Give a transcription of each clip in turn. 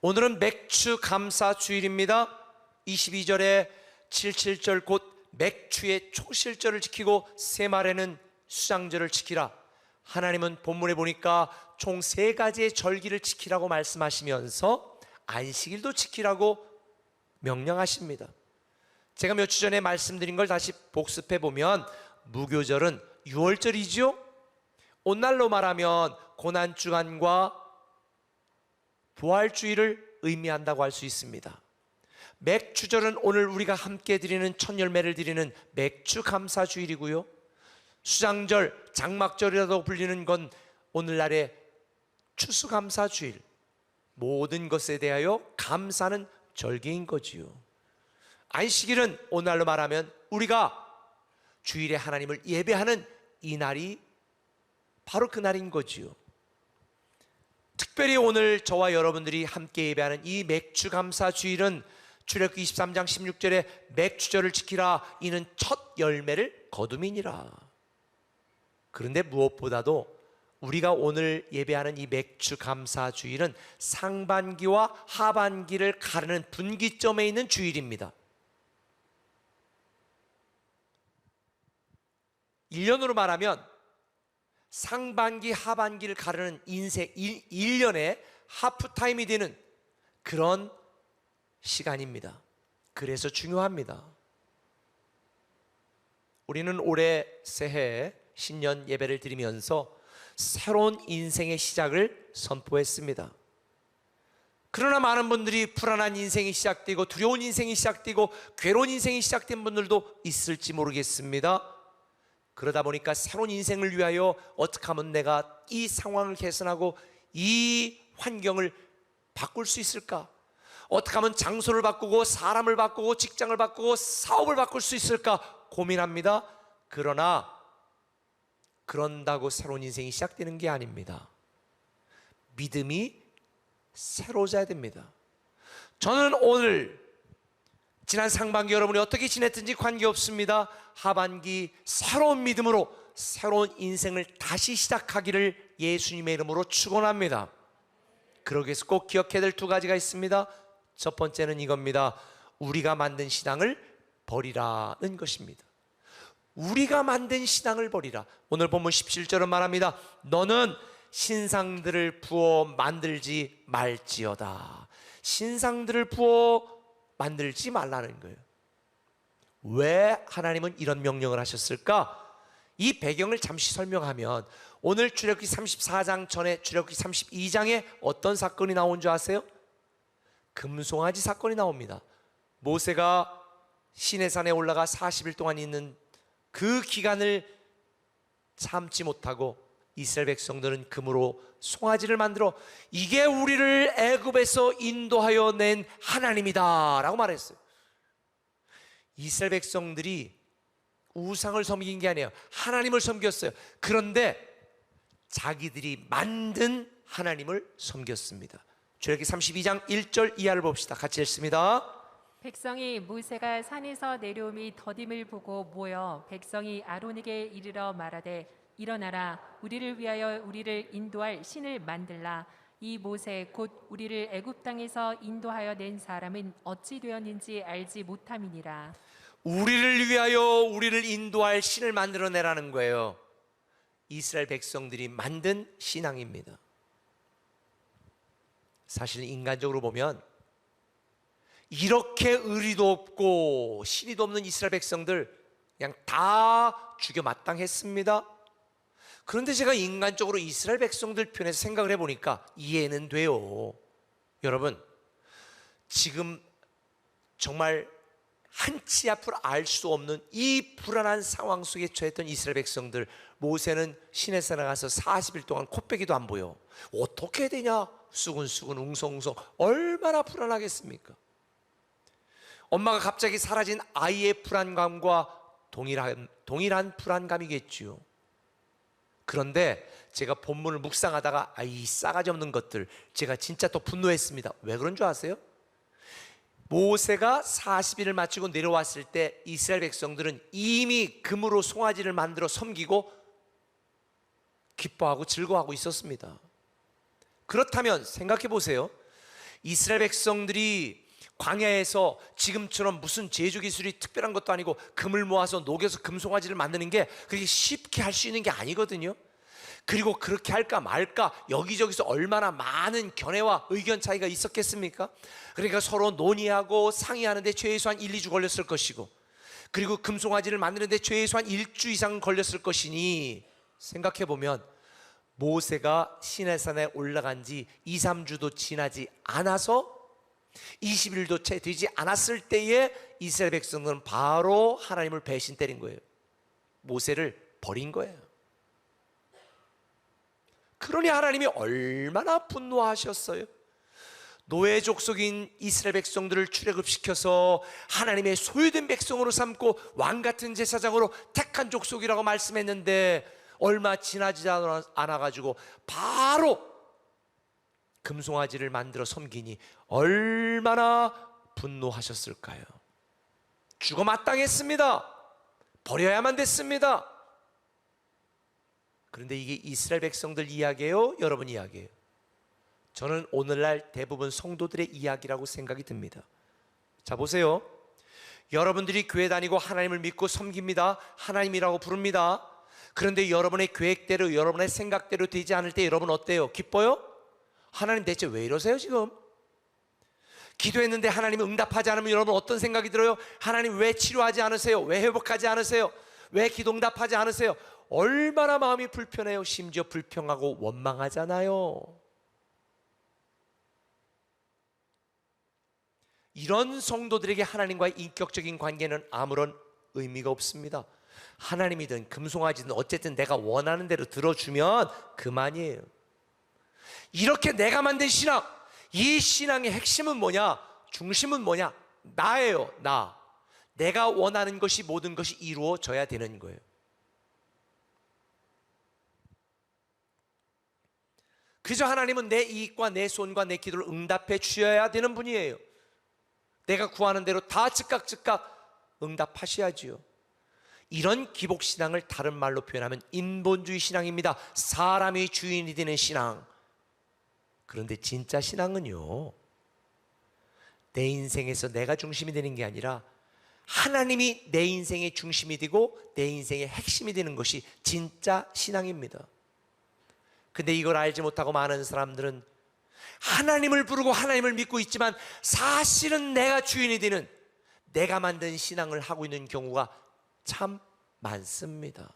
오늘은 맥추 감사 주일입니다. 22절에 77절 곧 맥추의 초실절을 지키고 세말에는 수장절을 지키라. 하나님은 본문에 보니까 총 3가지의 절기를 지키라고 말씀하시면서 안식일도 지키라고 명령하십니다. 제가 몇 주 전에 말씀드린 걸 다시 복습해 보면 무교절은 6월절이죠. 오늘날로 말하면 고난주간과 부활주일을 의미한다고 할 수 있습니다. 맥추절은 오늘 우리가 함께 드리는 첫 열매를 드리는 맥추 감사주일이고요, 수장절, 장막절이라도 불리는 건 오늘날의 추수감사주일, 모든 것에 대하여 감사는 절기인 거지요. 안식일은 오늘날로 말하면 우리가 주일에 하나님을 예배하는 이 날이 바로 그 날인 거지요. 특별히 오늘 저와 여러분들이 함께 예배하는 이 맥추감사주일은 출애굽기 23장 16절에 맥추절을 지키라, 이는 첫 열매를 거둠이니라. 그런데 무엇보다도 우리가 오늘 예배하는 이 맥추감사주일은 상반기와 하반기를 가르는 분기점에 있는 주일입니다. 1년으로 말하면 상반기 하반기를 가르는 인생 1년의 하프타임이 되는 그런 시간입니다. 그래서 중요합니다. 우리는 올해 새해에 신년 예배를 드리면서 새로운 인생의 시작을 선포했습니다. 그러나 많은 분들이 불안한 인생이 시작되고 두려운 인생이 시작되고 괴로운 인생이 시작된 분들도 있을지 모르겠습니다. 그러다 보니까 새로운 인생을 위하여 어떻게 하면 내가 이 상황을 개선하고 이 환경을 바꿀 수 있을까? 어떻게 하면 장소를 바꾸고 사람을 바꾸고 직장을 바꾸고 사업을 바꿀 수 있을까 고민합니다. 그러나 그런다고 새로운 인생이 시작되는 게 아닙니다. 믿음이 새로워져야 됩니다. 저는 오늘 지난 상반기 여러분이 어떻게 지냈든지 관계없습니다. 하반기 새로운 믿음으로 새로운 인생을 다시 시작하기를 예수님의 이름으로 축원합니다. 그러기 위해서 꼭 기억해야 될 2가지가 있습니다. 첫 번째는 이겁니다. 우리가 만든 신앙을 버리라는 것입니다. 우리가 만든 신앙을 버리라. 오늘 본문 17절은 말합니다. 너는 신상들을 부어 만들지 말지어다. 신상들을 부어 만들지 말라는 거예요. 왜 하나님은 이런 명령을 하셨을까? 이 배경을 잠시 설명하면 오늘 출애굽기 34장 전에 출애굽기 32장에 어떤 사건이 나온 줄 아세요? 금송아지 사건이 나옵니다. 모세가 시내산에 올라가 40일 동안 있는 그 기간을 참지 못하고 이스라엘 백성들은 금으로 송아지를 만들어 이게 우리를 애굽에서 인도하여 낸 하나님이다 라고 말했어요. 이스라엘 백성들이 우상을 섬긴 게 아니에요. 하나님을 섬겼어요. 그런데 자기들이 만든 하나님을 섬겼습니다. 출애굽기 32장 1절 이하를 봅시다. 같이 읽습니다. 백성이 모세가 산에서 내려옴이 더딤을 보고 모여 백성이 아론에게 이르러 말하되 일어나라, 우리를 위하여 우리를 인도할 신을 만들라. 이 모세 곧 우리를 애굽 땅에서 인도하여 낸 사람은 어찌 되었는지 알지 못함이니라. 우리를 위하여 우리를 인도할 신을 만들어내라는 거예요. 이스라엘 백성들이 만든 신앙입니다. 사실 인간적으로 보면 이렇게 의리도 없고 신의도 없는 이스라엘 백성들 그냥 다 죽여 마땅했습니다. 그런데 제가 인간적으로 이스라엘 백성들 편에서 생각을 해보니까 이해는 돼요. 여러분, 지금 정말 한치 앞을 알 수 없는 이 불안한 상황 속에 처했던 이스라엘 백성들, 모세는 시내산에 가서 40일 동안 코빼기도 안 보여. 어떻게 해야 되냐? 수근수근 웅성웅성 얼마나 불안하겠습니까? 엄마가 갑자기 사라진 아이의 불안감과 동일한 불안감이겠지요. 그런데 제가 본문을 묵상하다가 이 싸가지 없는 것들, 제가 진짜 또 분노했습니다. 왜 그런 줄 아세요? 모세가 40일을 마치고 내려왔을 때 이스라엘 백성들은 이미 금으로 송아지를 만들어 섬기고 기뻐하고 즐거워하고 있었습니다. 그렇다면 생각해 보세요. 이스라엘 백성들이 광야에서 지금처럼 무슨 제조 기술이 특별한 것도 아니고 금을 모아서 녹여서 금송아지를 만드는 게 그렇게 쉽게 할 수 있는 게 아니거든요. 그리고 그렇게 할까 말까 여기저기서 얼마나 많은 견해와 의견 차이가 있었겠습니까? 그러니까 서로 논의하고 상의하는데 최소한 1, 2주 걸렸을 것이고, 그리고 금송아지를 만드는데 최소한 1주 이상 걸렸을 것이니, 생각해보면 모세가 시내산에 올라간 지 2, 3주도 지나지 않아서 20일도 채 되지 않았을 때에 이스라엘 백성들은 바로 하나님을 배신 때린 거예요. 모세를 버린 거예요. 그러니 하나님이 얼마나 분노하셨어요. 노예 족속인 이스라엘 백성들을 출애굽시켜서 하나님의 소유된 백성으로 삼고 왕같은 제사장으로 택한 족속이라고 말씀했는데 얼마 지나지 않아가지고 바로 금송아지를 만들어 섬기니 얼마나 분노하셨을까요? 죽어 마땅했습니다. 버려야만 됐습니다. 그런데 이게 이스라엘 백성들 이야기예요? 여러분 이야기예요? 저는 오늘날 대부분 성도들의 이야기라고 생각이 듭니다. 자, 보세요. 여러분들이 교회 다니고 하나님을 믿고 섬깁니다. 하나님이라고 부릅니다. 그런데 여러분의 계획대로, 여러분의 생각대로 되지 않을 때 여러분 어때요? 기뻐요? 하나님 대체 왜 이러세요 지금? 기도했는데 하나님이 응답하지 않으면 여러분 어떤 생각이 들어요? 하나님 왜 치료하지 않으세요? 왜 회복하지 않으세요? 왜 기도 응답하지 않으세요? 얼마나 마음이 불편해요. 심지어 불평하고 원망하잖아요. 이런 성도들에게 하나님과의 인격적인 관계는 아무런 의미가 없습니다. 하나님이든 금송아지든 어쨌든 내가 원하는 대로 들어주면 그만이에요. 이렇게 내가 만든 신앙, 이 신앙의 핵심은 뭐냐? 중심은 뭐냐? 나예요. 나. 내가 원하는 것이 모든 것이 이루어져야 되는 거예요. 그저 하나님은 내 이익과 내 소원과 내 기도를 응답해 주셔야 되는 분이에요. 내가 구하는 대로 다 즉각 응답하셔야지요. 이런 기복신앙을 다른 말로 표현하면 인본주의 신앙입니다. 사람이 주인이 되는 신앙. 그런데 진짜 신앙은요, 내 인생에서 내가 중심이 되는 게 아니라 하나님이 내 인생의 중심이 되고 내 인생의 핵심이 되는 것이 진짜 신앙입니다. 근데 이걸 알지 못하고 많은 사람들은 하나님을 부르고 하나님을 믿고 있지만 사실은 내가 주인이 되는, 내가 만든 신앙을 하고 있는 경우가 참 많습니다.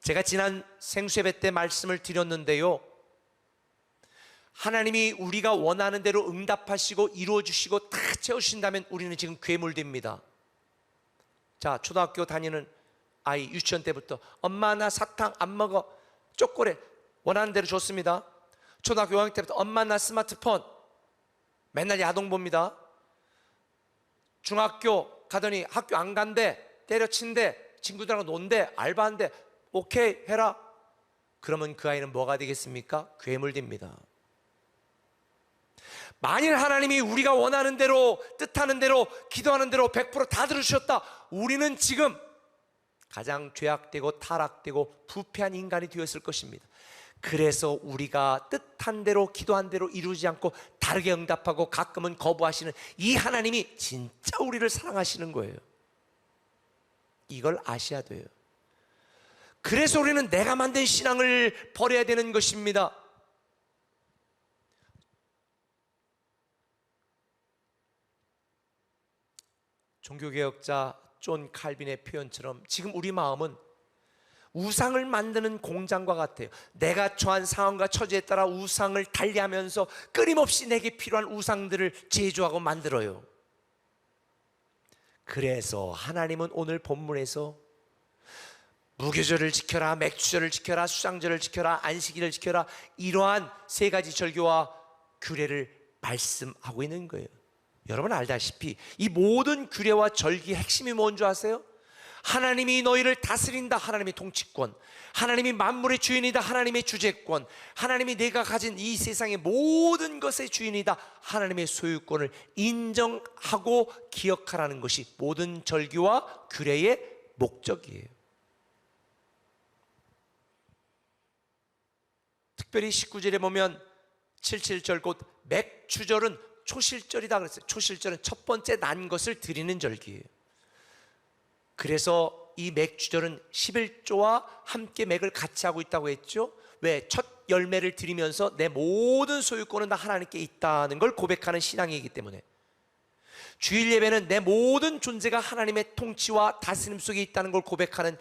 제가 지난 생수예배 때 말씀을 드렸는데요, 하나님이 우리가 원하는 대로 응답하시고 이루어주시고 다 채워주신다면 우리는 지금 괴물됩니다. 자, 초등학교 다니는 아이 유치원 때부터 엄마 나 사탕 안 먹어, 초콜릿 원하는 대로 줬습니다. 초등학교 5학년 때부터 엄마 나 스마트폰, 맨날 야동 봅니다. 중학교 가더니 학교 안 간대, 때려친대, 친구들하고 논대, 알바한대. 오케이 해라. 그러면 그 아이는 뭐가 되겠습니까? 괴물됩니다. 만일 하나님이 우리가 원하는 대로, 뜻하는 대로, 기도하는 대로 100% 다 들으셨다, 우리는 지금 가장 죄악되고 타락되고 부패한 인간이 되었을 것입니다. 그래서 우리가 뜻한 대로, 기도한 대로 이루지 않고 다르게 응답하고 가끔은 거부하시는 이 하나님이 진짜 우리를 사랑하시는 거예요. 이걸 아셔야 돼요. 그래서 우리는 내가 만든 신앙을 버려야 되는 것입니다. 종교개혁자 존 칼빈의 표현처럼 지금 우리 마음은 우상을 만드는 공장과 같아요. 내가 처한 상황과 처지에 따라 우상을 달리하면서 끊임없이 내게 필요한 우상들을 제조하고 만들어요. 그래서 하나님은 오늘 본문에서 무교절을 지켜라, 맥주절을 지켜라, 수장절을 지켜라, 안식일을 지켜라, 이러한 세 가지 절교와 규례를 말씀하고 있는 거예요. 여러분 알다시피 이 모든 규례와 절기의 핵심이 뭔 줄 아세요? 하나님이 너희를 다스린다, 하나님의 통치권, 하나님이 만물의 주인이다, 하나님의 주재권, 하나님이 내가 가진 이 세상의 모든 것의 주인이다, 하나님의 소유권을 인정하고 기억하라는 것이 모든 절기와 규례의 목적이에요. 특별히 19절에 보면 77절 곧 맥주절은 초실절이다 그랬어요. 초실절은 첫 번째 난 것을 드리는 절기예요. 그래서 이 맥주절은 11조와 함께 맥을 같이 하고 있다고 했죠. 왜? 첫 열매를 드리면서 내 모든 소유권은 다 하나님께 있다는 걸 고백하는 신앙이기 때문에. 주일 예배는 내 모든 존재가 하나님의 통치와 다스림 속에 있다는 걸 고백하는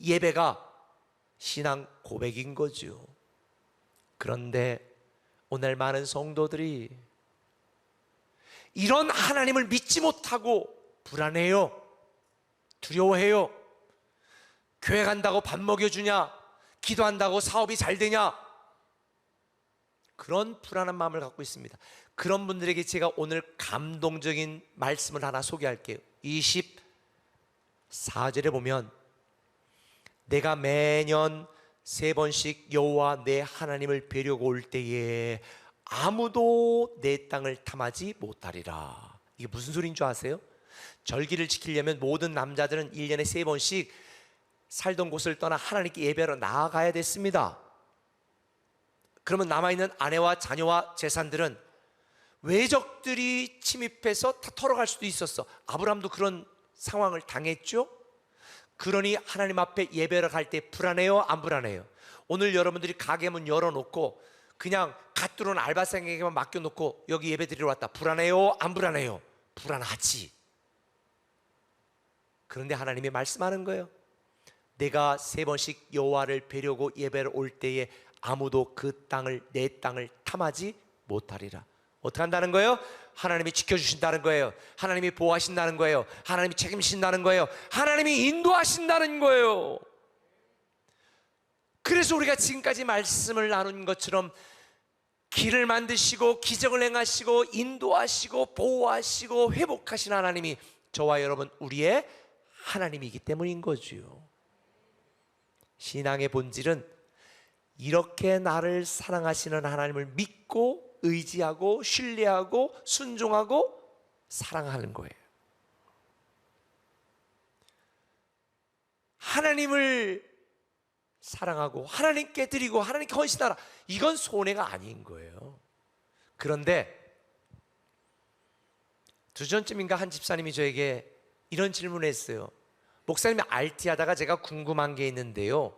예배가 신앙 고백인 거죠. 그런데 오늘 많은 성도들이 이런 하나님을 믿지 못하고 불안해요. 두려워해요. 교회 간다고 밥 먹여주냐? 기도한다고 사업이 잘 되냐? 그런 불안한 마음을 갖고 있습니다. 그런 분들에게 제가 오늘 감동적인 말씀을 하나 소개할게요. 24절에 보면 내가 매년 3번씩 여호와 내 하나님을 뵈려고 올 때에 아무도 내 땅을 탐하지 못하리라. 이게 무슨 소리인 줄 아세요? 절기를 지키려면 모든 남자들은 1년에 3번씩 살던 곳을 떠나 하나님께 예배하러 나아가야 됐습니다. 그러면 남아있는 아내와 자녀와 재산들은 외적들이 침입해서 다 털어갈 수도 있었어. 아브라함도 그런 상황을 당했죠. 그러니 하나님 앞에 예배를 갈 때 불안해요? 안 불안해요? 오늘 여러분들이 가게 문 열어놓고 그냥 갓 들어온 알바생에게만 맡겨놓고 여기 예배 드리러 왔다. 불안해요? 안 불안해요? 불안하지. 그런데 하나님이 말씀하는 거예요. 내가 3번씩 여호와를 뵈려고 예배를 올 때에 아무도 그 땅을, 내 땅을 탐하지 못하리라. 어떻게 한다는 거예요? 하나님이 지켜주신다는 거예요. 하나님이 보호하신다는 거예요. 하나님이 책임지신다는 거예요. 하나님이 인도하신다는 거예요. 그래서 우리가 지금까지 말씀을 나눈 것처럼 길을 만드시고 기적을 행하시고 인도하시고 보호하시고 회복하신 하나님이 저와 여러분 우리의 하나님이기 때문인 거지요. 신앙의 본질은 이렇게 나를 사랑하시는 하나님을 믿고 의지하고 신뢰하고 순종하고 사랑하는 거예요. 하나님을 사랑하고 하나님께 드리고 하나님께 헌신하라. 이건 손해가 아닌 거예요. 그런데 2주전쯤인가 한 집사님이 저에게 이런 질문을 했어요. 목사님이 RT하다가 제가 궁금한 게 있는데요.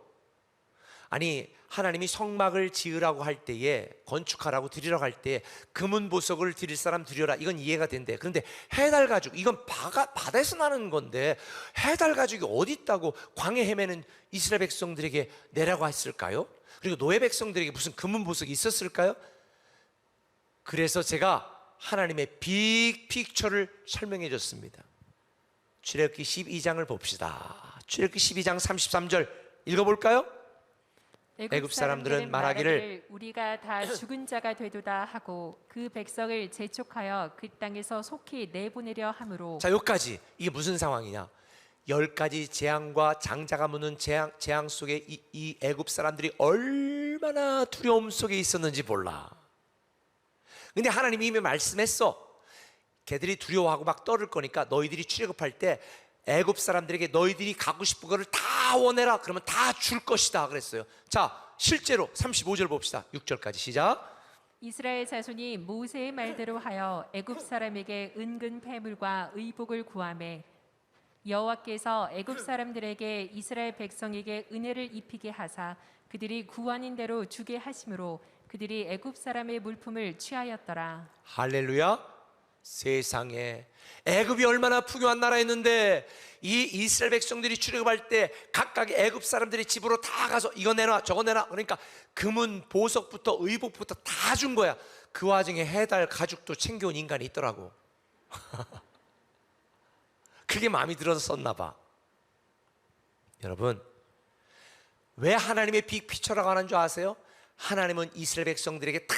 아니 하나님이 성막을 지으라고 할 때에 건축하라고 드리라고 할 때에 금은 보석을 드릴 사람 드려라. 이건 이해가 된대. 그런데 해달 가죽 이건 바다에서 나는 건데 해달 가죽이 어디 있다고 광해 헤매는 이스라엘 백성들에게 내라고 했을까요? 그리고 노예 백성들에게 무슨 금은 보석이 있었을까요? 그래서 제가 하나님의 빅 픽처를 설명해 줬습니다. 출애굽기 12장을 봅시다. 출애굽기 12장 33절 읽어볼까요? 애굽 사람들은 말하기를 우리가 다 죽은 자가 되도다 하고 그 백성을 재촉하여 그 땅에서 속히 내보내려 함으로. 자, 여기까지. 이게 무슨 상황이냐? 10가지 재앙과 장자가 무는 재앙 속에 이 애굽 사람들이 얼마나 두려움 속에 있었는지 몰라. 근데 하나님이 이미 말씀했어. 걔들이 두려워하고 막 떨을 거니까 너희들이 출애굽할 때 애굽 사람들에게 너희들이 갖고 싶은 거를 다 원해라. 그러면 다 줄 것이다 그랬어요. 자, 실제로 35절 봅시다. 6절까지 시작. 이스라엘 자손이 모세의 말대로 하여 애굽 사람에게 은근 패물과 의복을 구하매 여호와께서 애굽 사람들에게 이스라엘 백성에게 은혜를 입히게 하사 그들이 구하는 대로 주게 하심으로 그들이 애굽 사람의 물품을 취하였더라. 할렐루야. 세상에 애굽이 얼마나 풍요한 나라였는데 이 이스라엘 백성들이 출애굽할 때 각각의 애굽 사람들이 집으로 다 가서 이거 내놔 저거 내놔. 그러니까 금은 보석부터 의복부터 다 준 거야. 그 와중에 해달 가죽도 챙겨온 인간이 있더라고. 그게 마음이 들어서 썼나 봐. 여러분 왜 하나님의 빅피처라고 하는 줄 아세요? 하나님은 이스라엘 백성들에게 다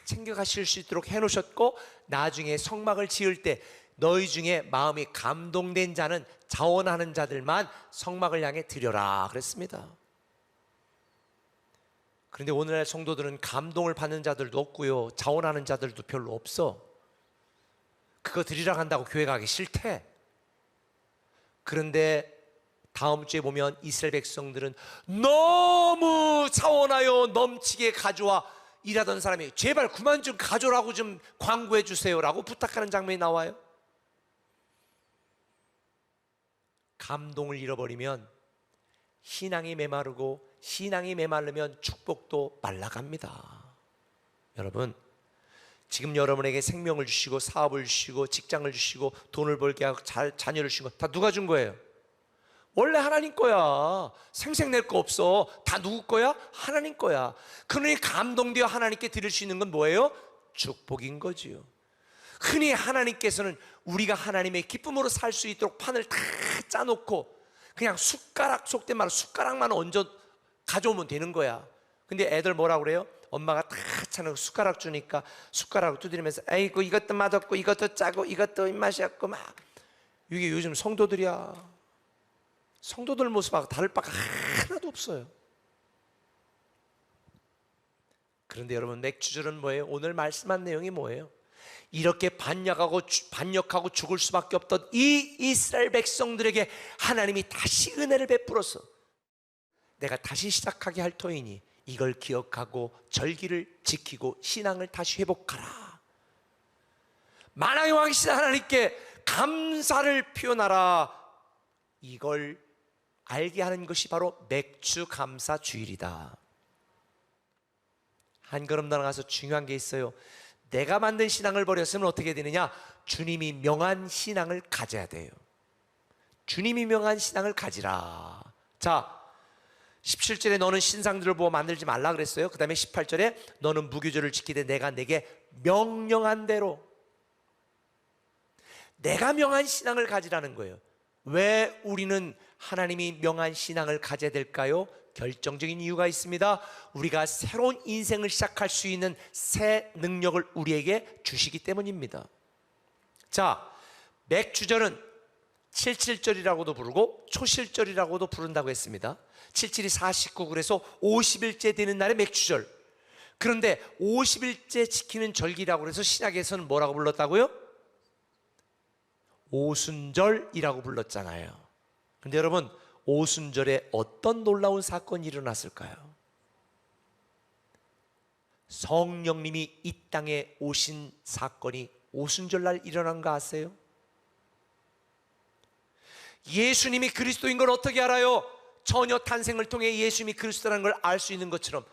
챙겨가실 수 있도록 해놓으셨고 나중에 성막을 지을 때 너희 중에 마음이 감동된 자는 자원하는 자들만 성막을 향해 드려라 그랬습니다. 그런데 오늘날 성도들은 감동을 받는 자들도 없고요 자원하는 자들도 별로 없어. 그거 드리라고 한다고 교회 가기 싫대. 그런데 다음 주에 보면 이스라엘 백성들은 너무 자원하여 넘치게 가져와 일하던 사람이 제발 그만 좀 가져라고 좀 광고해 주세요라고 부탁하는 장면이 나와요. 감동을 잃어버리면 신앙이 메마르고, 신앙이 메마르면 축복도 말라갑니다. 여러분, 지금 여러분에게 생명을 주시고 사업을 주시고 직장을 주시고 돈을 벌게 하고 자녀를 주신 거 다 누가 준 거예요? 원래 하나님 거야. 생색낼 거 없어. 다 누구 거야? 하나님 거야. 그러니 감동되어 하나님께 드릴 수 있는 건 뭐예요? 축복인 거지요. 흔히 하나님께서는 우리가 하나님의 기쁨으로 살 수 있도록 판을 다 짜놓고 그냥 숟가락, 속된 말로 숟가락만 얹어 가져오면 되는 거야. 근데 애들 뭐라고 그래요? 엄마가 다 차는 숟가락 주니까 숟가락을 두드리면서 아이고 이것도 맛없고 이것도 짜고 이것도 입맛이 없고 막. 이게 요즘 성도들이야. 성도들 모습하고 다를 바가 하나도 없어요. 그런데 여러분, 맥주절은 뭐예요? 오늘 말씀한 내용이 뭐예요? 이렇게 반역하고 죽을 수밖에 없던 이 이스라엘 백성들에게 하나님이 다시 은혜를 베풀어서 내가 다시 시작하게 할 터이니 이걸 기억하고 절기를 지키고 신앙을 다시 회복하라. 만왕의 왕이신 하나님께 감사를 표현하라. 이걸 알게 하는 것이 바로 맥주 감사 주일이다. 한 걸음 더 나가서 중요한 게 있어요. 내가 만든 신앙을 버렸으면 어떻게 되느냐? 주님이 명한 신앙을 가져야 돼요. 주님이 명한 신앙을 가지라. 자, 17절에 너는 신상들을 보고 만들지 말라 그랬어요. 그 다음에 18절에 너는 무교절을 지키되 내가 내게 명령한 대로, 내가 명한 신앙을 가지라는 거예요. 왜 우리는 하나님이 명한 신앙을 가져야 될까요? 결정적인 이유가 있습니다. 우리가 새로운 인생을 시작할 수 있는 새 능력을 우리에게 주시기 때문입니다. 자, 맥주절은 77절이라고도 부르고 초실절이라고도 부른다고 했습니다. 77이 49, 그래서 50일째 되는 날의 맥주절. 그런데 50일째 지키는 절기라고 해서 신약에서는 뭐라고 불렀다고요? 오순절이라고 불렀잖아요. 그런데 여러분, 오순절에 어떤 놀라운 사건이 일어났을까요? 성령님이 이 땅에 오신 사건이 오순절날 일어난 거 아세요? 예수님이 그리스도인 걸 어떻게 알아요? 처녀 탄생을 통해 예수님이 그리스도라는 걸 알 수 있는 것처럼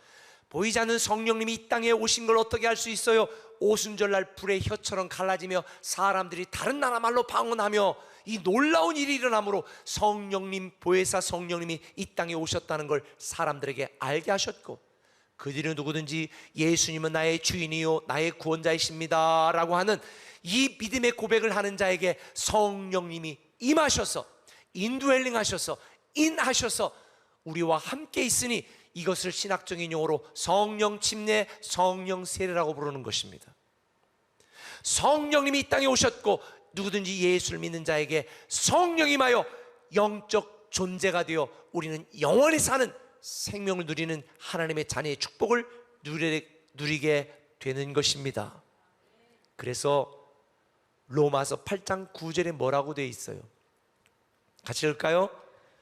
보이지 않는 성령님이 이 땅에 오신 걸 어떻게 알 수 있어요? 오순절날 불의 혀처럼 갈라지며 사람들이 다른 나라 말로 방언하며 이 놀라운 일이 일어나므로 성령님, 보혜사 성령님이 이 땅에 오셨다는 걸 사람들에게 알게 하셨고, 그들은 누구든지 예수님은 나의 주인이요 나의 구원자이십니다 라고 하는 이 믿음의 고백을 하는 자에게 성령님이 임하셔서, 인드웰링 하셔서, 인하셔서 우리와 함께 있으니 이것을 신학적인 용어로 성령 침례, 성령 세례라고 부르는 것입니다. 성령님이 이 땅에 오셨고 누구든지 예수를 믿는 자에게 성령이 임하여 영적 존재가 되어 우리는 영원히 사는 생명을 누리는 하나님의 자녀의 축복을 누리게 되는 것입니다. 그래서 로마서 8장 9절에 뭐라고 되어 있어요? 같이 읽을까요?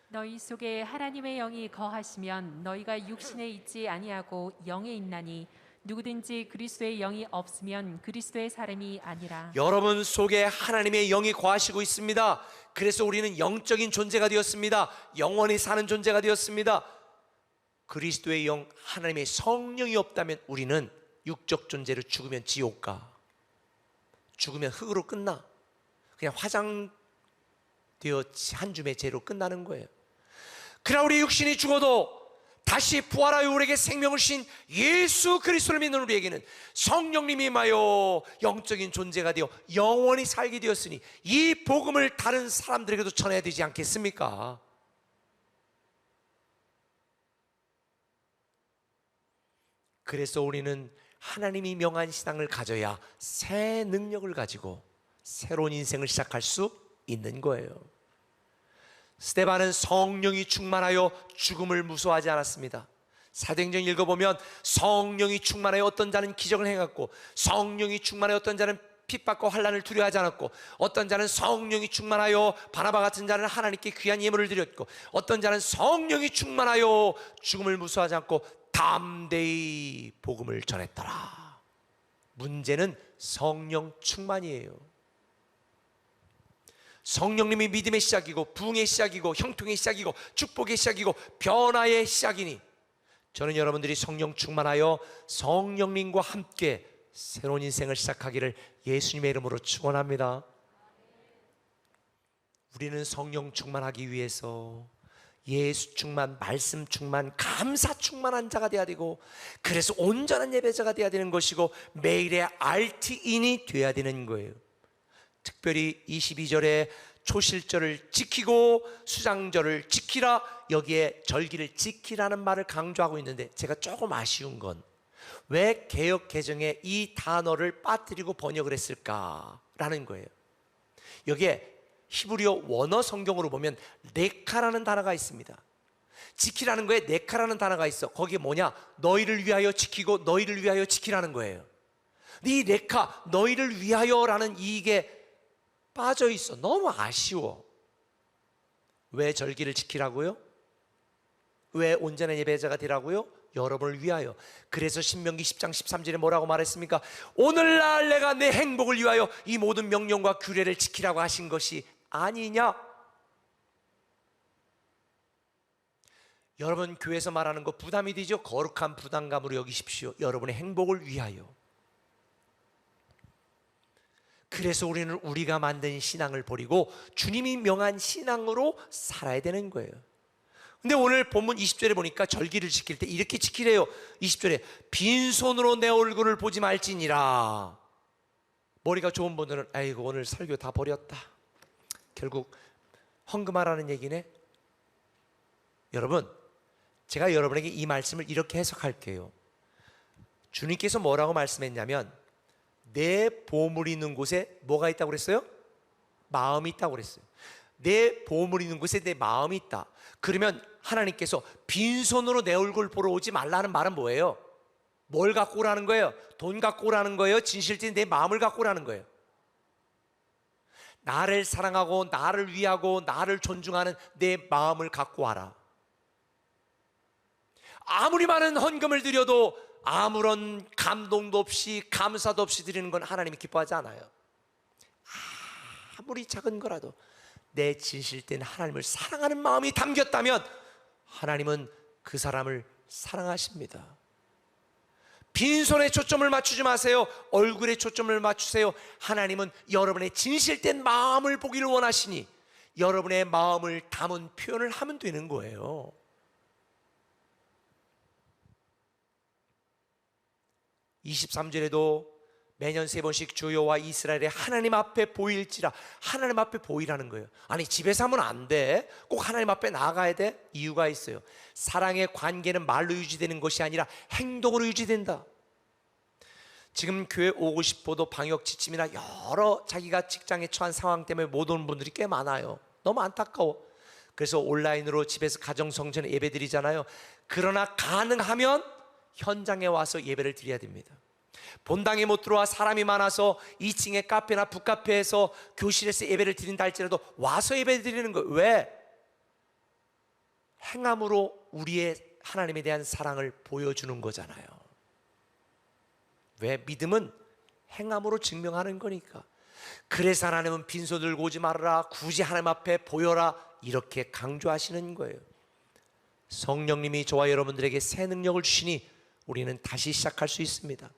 너희 속에 하나님의 영이 거하시면 너희가 육신에 있지 아니하고 영에 있나니 누구든지 그리스도의 영이 없으면 그리스도의 사람이 아니라. 여러분 속에 하나님의 영이 거하시고 있습니다. 그래서 우리는 영적인 존재가 되었습니다. 영원히 사는 존재가 되었습니다. 그리스도의 영, 하나님의 성령이 없다면 우리는 육적 존재로 죽으면 지옥 가. 죽으면 흙으로 끝나. 그냥 화장되어 한 줌의 죄로 끝나는 거예요. 그러나 우리 육신이 죽어도 다시 부활하여 우리에게 생명을 주신 예수 그리스도를 믿는 우리에게는 성령님이 임하여 영적인 존재가 되어 영원히 살게 되었으니 이 복음을 다른 사람들에게도 전해야 되지 않겠습니까? 그래서 우리는 하나님이 명한 신앙을 가져야 새 능력을 가지고 새로운 인생을 시작할 수 있는 거예요. 스데반은 성령이 충만하여 죽음을 무서워하지 않았습니다. 사도행전 읽어보면 성령이 충만하여 어떤 자는 기적을 행했고, 성령이 충만하여 어떤 자는 핍박과 환난을 두려워하지 않았고, 어떤 자는 성령이 충만하여 바나바 같은 자는 하나님께 귀한 예물을 드렸고, 어떤 자는 성령이 충만하여 죽음을 무서워하지 않고 담대히 복음을 전했더라. 문제는 성령 충만이에요. 성령님이 믿음의 시작이고 부흥의 시작이고 형통의 시작이고 축복의 시작이고 변화의 시작이니 저는 여러분들이 성령 충만하여 성령님과 함께 새로운 인생을 시작하기를 예수님의 이름으로 축원합니다. 우리는 성령 충만하기 위해서 예수 충만, 말씀 충만, 감사 충만한 자가 되어야 되고, 그래서 온전한 예배자가 되어야 되는 것이고 매일의 RT인이 되어야 되는 거예요. 특별히 22절에 초실절을 지키고 수장절을 지키라, 여기에 절기를 지키라는 말을 강조하고 있는데, 제가 조금 아쉬운 건 왜 개역 개정에 이 단어를 빠뜨리고 번역을 했을까라는 거예요. 여기에 히브리어 원어 성경으로 보면 네카라는 단어가 있습니다. 지키라는 거에 네카라는 단어가 있어. 거기에 뭐냐? 너희를 위하여 지키고 너희를 위하여 지키라는 거예요. 이 네카, 너희를 위하여라는 이게 빠져 있어. 너무 아쉬워. 왜 절기를 지키라고요? 왜 온전한 예배자가 되라고요? 여러분을 위하여. 그래서 신명기 10장 13절에 뭐라고 말했습니까? 오늘날 내가 내 행복을 위하여 이 모든 명령과 규례를 지키라고 하신 것이 아니냐? 여러분, 교회에서 말하는 거 부담이 되죠? 거룩한 부담감으로 여기십시오. 여러분의 행복을 위하여. 그래서 우리는 우리가 만든 신앙을 버리고 주님이 명한 신앙으로 살아야 되는 거예요. 근데 오늘 본문 20절에 보니까 절기를 지킬 때 이렇게 지키래요. 20절에 빈손으로 내 얼굴을 보지 말지니라. 머리가 좋은 분들은 아이고 오늘 설교 다 버렸다, 결국 헌금하라는 얘기네. 여러분, 제가 여러분에게 이 말씀을 이렇게 해석할게요. 주님께서 뭐라고 말씀했냐면 내 보물이 있는 곳에 뭐가 있다고 그랬어요? 마음이 있다고 그랬어요. 내 보물이 있는 곳에 내 마음이 있다. 그러면 하나님께서 빈손으로 내 얼굴 보러 오지 말라는 말은 뭐예요? 뭘 갖고 오라는 거예요? 돈 갖고 오라는 거예요? 진실된 내 마음을 갖고 오라는 거예요. 나를 사랑하고 나를 위하고 나를 존중하는 내 마음을 갖고 와라. 아무리 많은 헌금을 드려도 아무런 감동도 없이 감사도 없이 드리는 건 하나님이 기뻐하지 않아요. 아무리 작은 거라도 내 진실된 하나님을 사랑하는 마음이 담겼다면 하나님은 그 사람을 사랑하십니다. 빈손에 초점을 맞추지 마세요. 얼굴에 초점을 맞추세요. 하나님은 여러분의 진실된 마음을 보기를 원하시니 여러분의 마음을 담은 표현을 하면 되는 거예요. (23절에도) 매년 3번씩 주여와 이스라엘의 하나님 앞에 보일지라. 하나님 앞에 보이라는 거예요. 아니 집에서 하면 안 돼. 꼭 하나님 앞에 나가야 돼? 이유가 있어요. 사랑의 관계는 말로 유지되는 것이 아니라 행동으로 유지된다. 지금 교회 오고 싶어도 방역 지침이나 여러 자기가 직장에 처한 상황 때문에 못 오는 분들이 꽤 많아요. 너무 안타까워. 그래서 온라인으로 집에서 가정성전에 예배 드리잖아요. 그러나 가능하면 현장에 와서 예배를 드려야 됩니다. 본당에 못 들어와 사람이 많아서 2층의 카페나 북카페에서 교실에서 예배를 드린다 할지라도 와서 예배 드리는 거예요. 왜? 행함으로 우리의 하나님에 대한 사랑을 보여주는 거잖아요. 왜? 믿음은 행함으로 증명하는 거니까. 그래서 하나님은 빈손 들고 오지 말아라, 굳이 하나님 앞에 보여라, 이렇게 강조하시는 거예요. 성령님이 저와 여러분들에게 새 능력을 주시니 우리는 다시 시작할 수 있습니다.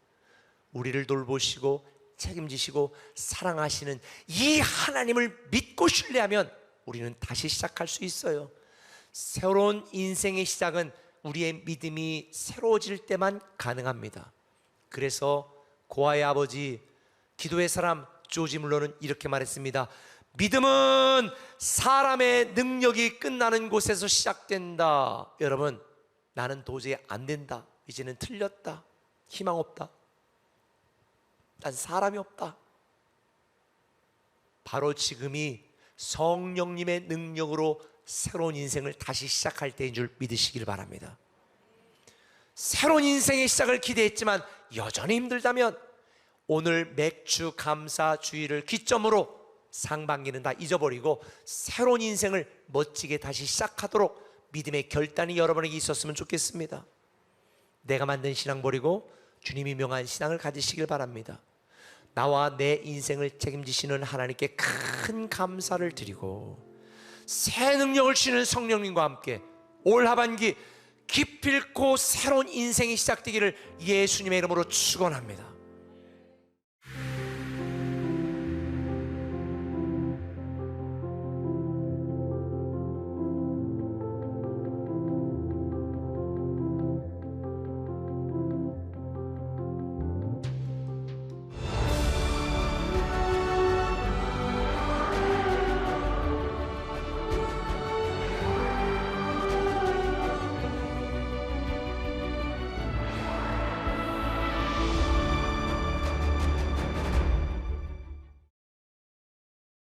우리를 돌보시고 책임지시고 사랑하시는 이 하나님을 믿고 신뢰하면 우리는 다시 시작할 수 있어요. 새로운 인생의 시작은 우리의 믿음이 새로워질 때만 가능합니다. 그래서 고아의 아버지, 기도의 사람 조지 물러는 이렇게 말했습니다. 믿음은 사람의 능력이 끝나는 곳에서 시작된다. 여러분, 나는 도저히 안 된다, 이제는 틀렸다, 희망 없다, 난 사람이 없다. 바로 지금이 성령님의 능력으로 새로운 인생을 다시 시작할 때인 줄 믿으시길 바랍니다. 새로운 인생의 시작을 기대했지만 여전히 힘들다면 오늘 맥주 감사 주일을 기점으로 상반기는 다 잊어버리고 새로운 인생을 멋지게 다시 시작하도록 믿음의 결단이 여러분에게 있었으면 좋겠습니다. 내가 만든 신앙 버리고 주님이 명한 신앙을 가지시길 바랍니다. 나와 내 인생을 책임지시는 하나님께 큰 감사를 드리고 새 능력을 주시는 성령님과 함께 올 하반기 기필코 새로운 인생이 시작되기를 예수님의 이름으로 축원합니다.